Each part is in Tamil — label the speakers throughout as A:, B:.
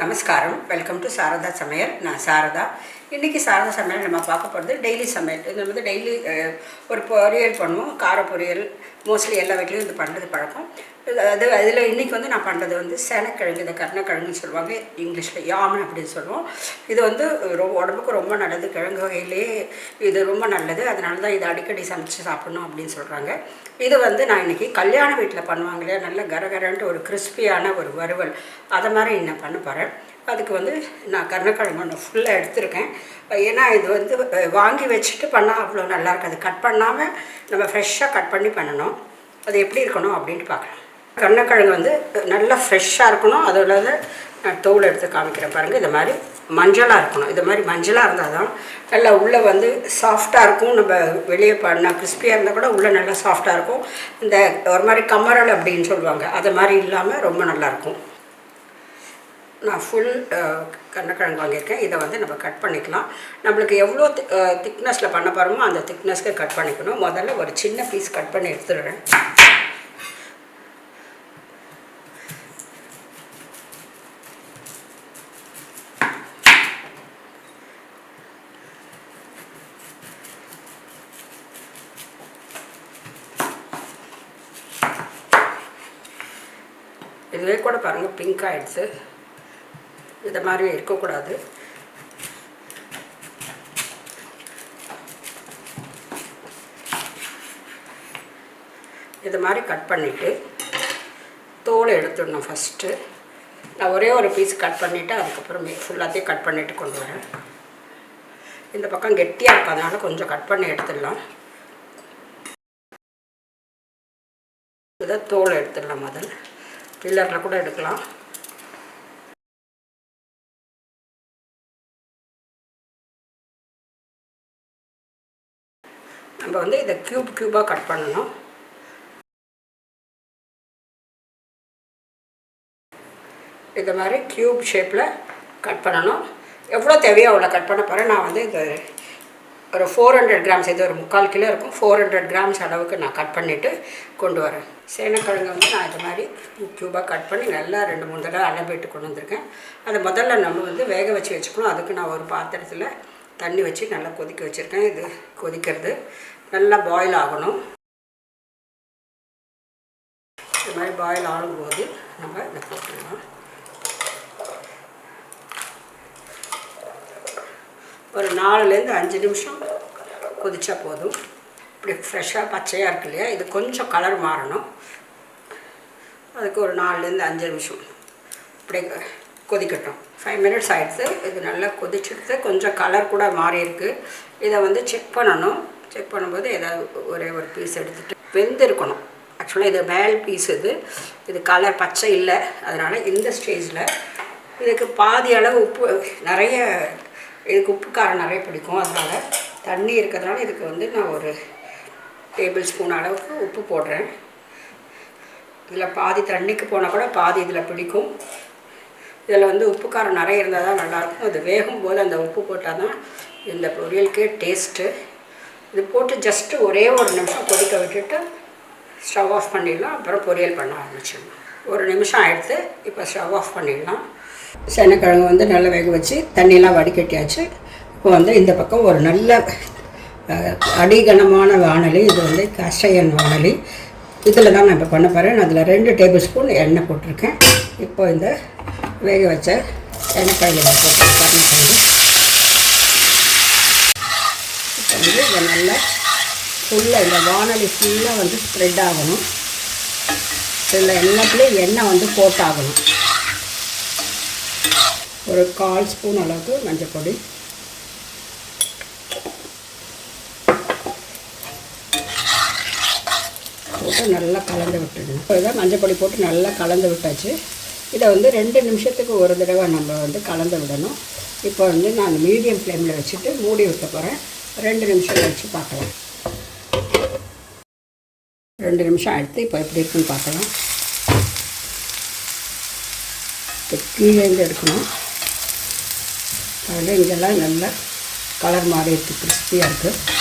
A: நமஸ்காரம். வெல்கம் டு சாரதா சமையல். நான் சாரதா. இன்றைக்கி சாரதா சமையல் நம்ம பார்க்க போகிறது டெய்லி சமையல். இது வந்து டெய்லி ஒரு பொரியல் பண்ணுவோம். கார பொரியல் மோஸ்ட்லி எல்லா வீட்லேயும் இது பண்ணுறது பழக்கம். அதில் இன்றைக்கி வந்து நான் பண்ணுறது வந்து சேனக்கிழங்கு, இந்த கருணக்கிழங்குன்னு சொல்லுவாங்க, இங்கிலீஷில் யாமன் அப்படின்னு சொல்லுவோம். இது வந்து உடம்புக்கு ரொம்ப நல்லது. கிழங்கு வகையிலே இது ரொம்ப நல்லது. அதனால தான் இதை அடிக்கடி சமைச்சு சாப்பிட்ணும் அப்படின்னு சொல்கிறாங்க. இது வந்து நான் இன்றைக்கி கல்யாண வீட்டில் பண்ணுவாங்க இல்லையா, நல்ல கரகரன்ட்டு ஒரு கிறிஸ்பியான ஒரு வறுவல், அதை மாதிரி நான் பண்ண போகிறேன். அதுக்கு வந்து நான் கருணக்கிழங்கு ஒன்று ஃபுல்லாக எடுத்துருக்கேன். ஏன்னா இது வந்து வாங்கி வச்சுட்டு பண்ணால் அவ்வளோ நல்லா இருக்காது. கட் பண்ணாமல் நம்ம ஃப்ரெஷ்ஷாக கட் பண்ணி பண்ணணும். அது எப்படி இருக்கணும் அப்படின்ட்டு பார்க்கலாம். கருணக்கிழங்கு வந்து நல்லா ஃப்ரெஷ்ஷாக இருக்கணும். அதோட நான் தோல் எடுத்து காமிக்கிறேன் பாருங்கள். இது மாதிரி மஞ்சளாக இருக்கணும். இது மாதிரி மஞ்சளாக இருந்தால் தான் நல்லா உள்ளே வந்து சாஃப்டாக இருக்கும். நம்ம வெளியே பண்ணால் கிறிஸ்பியாக இருந்தால் கூட உள்ளே நல்லா சாஃப்டாக இருக்கும். இந்த ஒரு மாதிரி கமரல் அப்படின்னு சொல்லுவாங்க, அது மாதிரி இல்லாமல் ரொம்ப நல்லாயிருக்கும். நான் ஃபுல் கருணக்கிழங்கு வாங்கியிருக்கேன். இதை வந்து நம்ம கட் பண்ணிக்கலாம். நம்மளுக்கு எவ்வளோ திக்னஸில் பண்ண போகிறோமோ அந்த திக்னஸ்க்கு கட் பண்ணிக்கணும். முதல்ல ஒரு சின்ன பீஸ் கட் பண்ணி எடுத்துடுறேன். இதுவே கூட பாருங்கள், பிங்க் ஆகிடுச்சு. இதை மாதிரி இருக்கக்கூடாது. இது மாதிரி கட் பண்ணிவிட்டு தோலை எடுத்துடணும் ஃபஸ்ட்டு. நான் ஒரே ஒரு பீஸ் கட் பண்ணிவிட்டு அதுக்கப்புறம் ஃபுல்லாத்தையும் கட் பண்ணிவிட்டு கொண்டு வரேன். இந்த பக்கம் கெட்டியாக இருக்கிறதுனால கொஞ்சம் கட் பண்ணி எடுத்துடலாம். இதை தோலை எடுத்துடலாம். முதல் பில்லரில் கூட எடுக்கலாம். நம்ம வந்து இதை க்யூபாக கட் பண்ணணும். இந்த மாதிரி க்யூப் ஷேப்பில் கட் பண்ணணும். எவ்வளோ தேவையோ அவ்வளோ கட் பண்ண போகிறேன். நான் வந்து இது ஒரு 400 கிராம்ஸ், இது ஒரு 3/4 கிலோ இருக்கும். 400 கிராம்ஸ் அளவுக்கு நான் கட் பண்ணிவிட்டு கொண்டு வரேன். சேனக்கிழங்கு வந்து நான் இது மாதிரி க்யூபாக கட் பண்ணி நல்லா 2-3 தடவை அளவிட்டு கொண்டு வந்திருக்கேன். அதை முதல்ல நம்ம வந்து வேக வச்சு வச்சுக்கணும். அதுக்கு நான் ஒரு பாத்திரத்தில் தண்ணி வச்சு நல்லா கொதிக்க வச்சுருக்கேன். இது கொதிக்கிறது நல்லா பாயில் ஆகணும். இது மாதிரி பாயில் ஆகும்போது நம்ம இதை போட்டுடலாம். ஒரு 4-5 நிமிஷம் கொதிச்சா போதும். இப்படி ஃப்ரெஷ்ஷாக பச்சையாக இருக்கு இல்லையா, இது கொஞ்சம் கலர் மாறணும். அதுக்கு ஒரு 4-5 நிமிஷம் இப்படி கொதிக்கட்டும். 5 மினிட்ஸ் ஆகிடுச்சு. இது நல்லா கொதிச்சுடுத்து கொஞ்சம் கலர் கூட மாறி இருக்குது. இதை வந்து செக் பண்ணணும். செக் பண்ணும்போது ஏதாவது ஒரே ஒரு பீஸ் எடுத்துகிட்டு வெந்திருக்கணும். ஆக்சுவலாக இது மேல் பீஸ், இது கலர் பச்சை இல்லை. அதனால் இந்த ஸ்டேஜில் இதுக்கு பாதி அளவு உப்பு, நிறைய இதுக்கு உப்பு காரம் நிறைய பிடிக்கும். அதனால் தண்ணி இருக்கிறதுனால இதுக்கு வந்து நான் ஒரு டேபிள் ஸ்பூன் அளவுக்கு உப்பு போடுறேன். இதில் பாதி தண்ணிக்கு போனால் கூட பாதி இதில் பிடிக்கும். இதில் வந்து உப்பு காரம் நிறைய இருந்தால் தான் நல்லாயிருக்கும். அது வேகும்போது அந்த உப்பு போட்டால் தான் இந்த பொரியலுக்கே டேஸ்ட்டு. இது போட்டு ஜஸ்ட்டு ஒரே ஒரு நிமிஷம் கொதிக்க விட்டுட்டு ஸ்டவ் ஆஃப் பண்ணிடலாம். அப்புறம் பொரியல் பண்ண ஆரம்பிச்சிடலாம். ஒரு நிமிஷம் ஆகிடுத்து. இப்போ ஸ்டவ் ஆஃப் பண்ணிடலாம். சேனக்கிழங்கு வந்து நல்லா வேக வச்சு தண்ணியெலாம் வடிகட்டியாச்சு. இப்போ வந்து இந்த பக்கம் ஒரு நல்ல அடிகனமான வாணலி, இது வந்து கஸ்டையன் வாணலி, இதில் தான் நான் இப்போ பண்ண போகிறேன். நான் அதில் 2 டேபிள் ஸ்பூன் எண்ணெய் போட்டிருக்கேன். இப்போ இந்த வேக வச்ச சேனக்கிழங்கு இப்போ வந்து இதை நல்லா ஃபுல்லாக இந்த வாணலி ஃபுல்லாக வந்து ஸ்ப்ரெட் ஆகணும். இதில் எல்லாத்துலேயும் எண்ணெய் வந்து போட்டாகணும். ஒரு 1/4 ஸ்பூன் அளவுக்கு மஞ்சள் பொடி, போட்டு நல்லா கலந்து விட்டுடணும். இப்போ இதை மஞ்சள் பொடி போட்டு நல்லா கலந்து விட்டாச்சு. இதை வந்து 2 நிமிஷத்துக்கு ஒரு தடவை நம்ம வந்து கலந்து விடணும். இப்போ வந்து நான் மீடியம் ஃப்ளேமில் வச்சுட்டு மூடி விட்ட போகிறேன். 2 நிமிஷம் வச்சு பார்க்கலாம். 2 நிமிஷம் எடுத்து இப்போ எப்படி இருக்குன்னு பார்க்கலாம். இப்போ கீழேருந்து எடுக்கணும். அதில் இதெல்லாம் நல்லா கலர் மாறி இருக்குது, கிறிஸ்பியாக இருக்குது.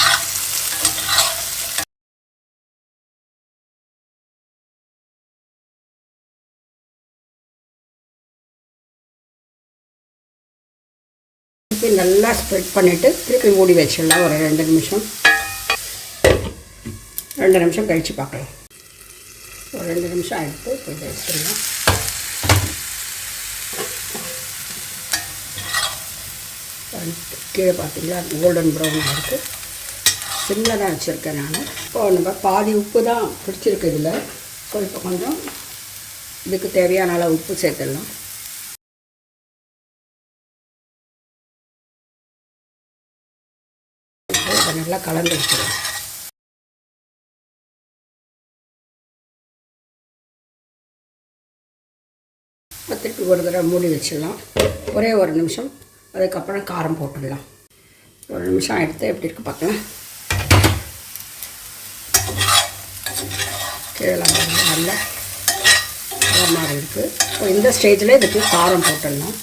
A: திருப்பி நல்லா ஸ்ப்ரெட் பண்ணிவிட்டு திருப்பி மூடி வச்சிடலாம் ஒரு 2 நிமிஷம். 2 நிமிஷம் கழித்து பார்க்கலாம். ஒரு 2 நிமிஷம் எடுத்து இப்போ இதை எடுத்துடலாம். கீழே பார்த்தீங்களா கோல்டன் ப்ரௌனாக இருக்குது. சிம்மில் தான் வச்சுருக்கேன் நான். இப்போது நம்ம பாதி உப்பு தான் பிடிச்சிருக்கு இதில். இப்போ கொஞ்சம் இதுக்கு தேவையான அளவு உப்பு சேர்த்துடலாம். இதை நல்லா கலந்து வச்சிடலாம். திருப்பி ஒரு தடவை மூடி வச்சிடலாம். ஒரே ஒரு நிமிஷம், அதுக்கப்புறம் காரம் போட்டுடலாம். ஒரு நிமிஷம் எடுத்து எப்படி இருக்குது பார்க்கலாம். கீழே நல்லா மாதிரி இருக்குது. இப்போ இந்த ஸ்டேஜில் இதுக்கு காரம் போட்டுடலாம்.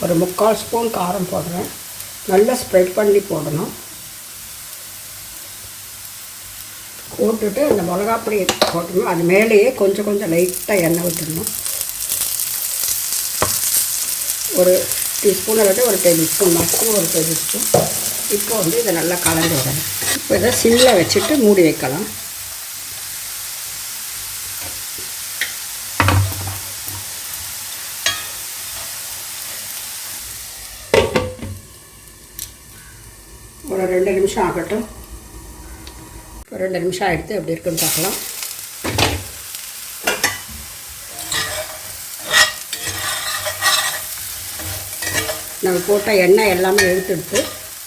A: ஒரு 3/4 ஸ்பூன் காரம் போடுறேன். நல்லா ஸ்ப்ரெட் பண்ணி போடணும். போட்டுட்டு அந்த மிளகாப்பொடி போட்டணும். அது மேலேயே கொஞ்சம் கொஞ்சம் லைட்டாக எண்ணெய் விட்டுடணும். ஒரு டீஸ்பூன் அல்லது ஒரு டேபிள் ஸ்பூன், மேக்ஸிமம் ஒரு டேபிள் ஸ்பூன். இப்போ வந்து இதை நல்லா கலந்து விடணும். இப்போ இதை சிம்மில் வச்சுட்டு மூடி வைக்கலாம். ஒரு 2 நிமிஷம் ஆகட்டும். ஒரு 2 நிமிஷம் எடுத்து எப்படி இருக்குன்னு பார்க்கலாம். நம்ம போட்ட எண்ணெய் எல்லாமே எடுத்துடுத்து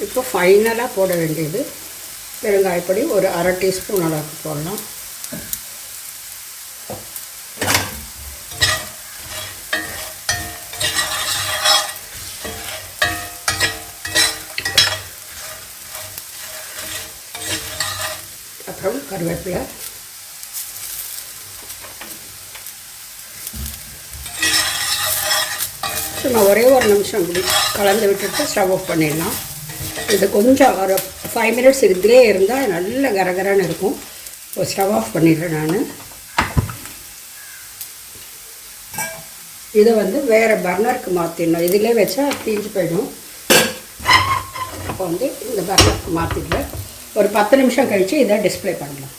A: இப்போ ஃபைனலாக போட வேண்டியது பெருங்காயப்பொடி. ஒரு 1/2 டீஸ்பூன் அளவுக்கு போடலாம். அப்புறம் கருவேப்பிலை. சும்மா ஒரே ஒரு நிமிஷம் இப்படி கலந்து விட்டுட்டு ஸ்டவ் ஆஃப் பண்ணிடலாம். இது கொஞ்சம் ஒரு 5 மினிட்ஸ் இதிலே இருந்தால் நல்ல கரகரன்னு இருக்கும். இப்போ ஸ்டவ் ஆஃப் பண்ணிடுறேன் நான். இதை வந்து வேறு பர்னருக்கு மாற்றிடணும். இதிலே வச்சா தீஞ்சு போயிடும். அப்போ வந்து இந்த பர்னருக்கு மாற்றிடுறேன். ஒரு 10 நிமிஷம் கழித்து இதை டிஸ்பிளே பண்ணலாம்.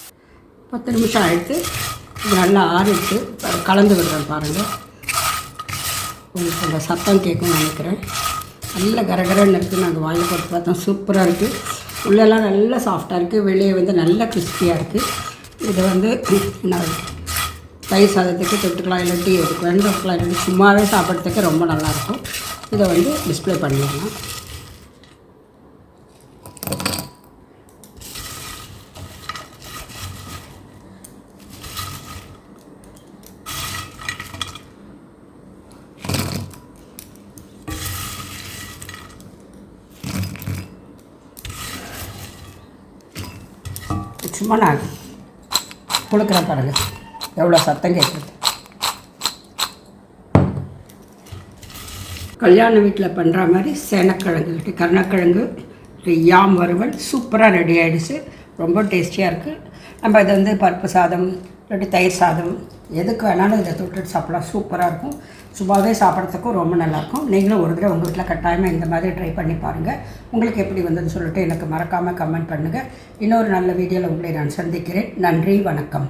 A: 10 நிமிஷம் ஆகிட்டு இது நல்லா ஆறிட்டு கலந்து விடுறேன் பாருங்கள். உங்களுக்கு அந்த சத்தம் கேட்கும்னு நினைக்கிறேன். நல்ல கரகரன்னு இருக்குது. நாங்கள் வாங்கி போட்டு பார்த்தோம். சூப்பராக இருக்குது. உள்ளெல்லாம் நல்லா சாஃப்டாக இருக்குது. வெளியே வந்து நல்லா கிறிஸ்பியாக இருக்குது. இதை வந்து நான் தயிர் சாதத்துக்கு தொட்டுக்கலாம், இல்லாட்டி இதுக்கு வெண்டக்கலாம், இல்லாட்டி சும்மாவே சாப்பிட்றதுக்கு ரொம்ப நல்லாயிருக்கும். இதை வந்து டிஸ்பிளே பண்ணிடலாம். சும்மா நான் கொடுக்குறேன் பாருங்கள் எவ்வளோ சத்தம் கேட்குறது. கல்யாண வீட்டில் பண்ணுற மாதிரி சேனக்கிழங்கு, கருணக்கிழங்கு, யாம் வறுவல் சூப்பராக ரெடி ஆகிடுச்சு. ரொம்ப டேஸ்டியாக இருக்குது. நம்ம இதை வந்து பருப்பு சாதம் இல்லாட்டி தயிர் சாதம் எதுக்கு வேணாலும் இதை தொட்டுட்டு சாப்பிடலாம். சூப்பராக இருக்கும். சும்மாவே சாப்பிட்றதுக்கும் ரொம்ப நல்லாயிருக்கும். நீங்களும் ஒரு தடவை உங்கள் வீட்டில் கட்டாயமாக இந்த மாதிரி ட்ரை பண்ணி பாருங்கள். உங்களுக்கு எப்படி வந்ததுன்னு சொல்லிட்டு எனக்கு மறக்காமல் கமெண்ட் பண்ணுங்கள். இன்னொரு நல்ல வீடியோவில் உங்களை நான் சந்திக்கிறேன். நன்றி, வணக்கம்.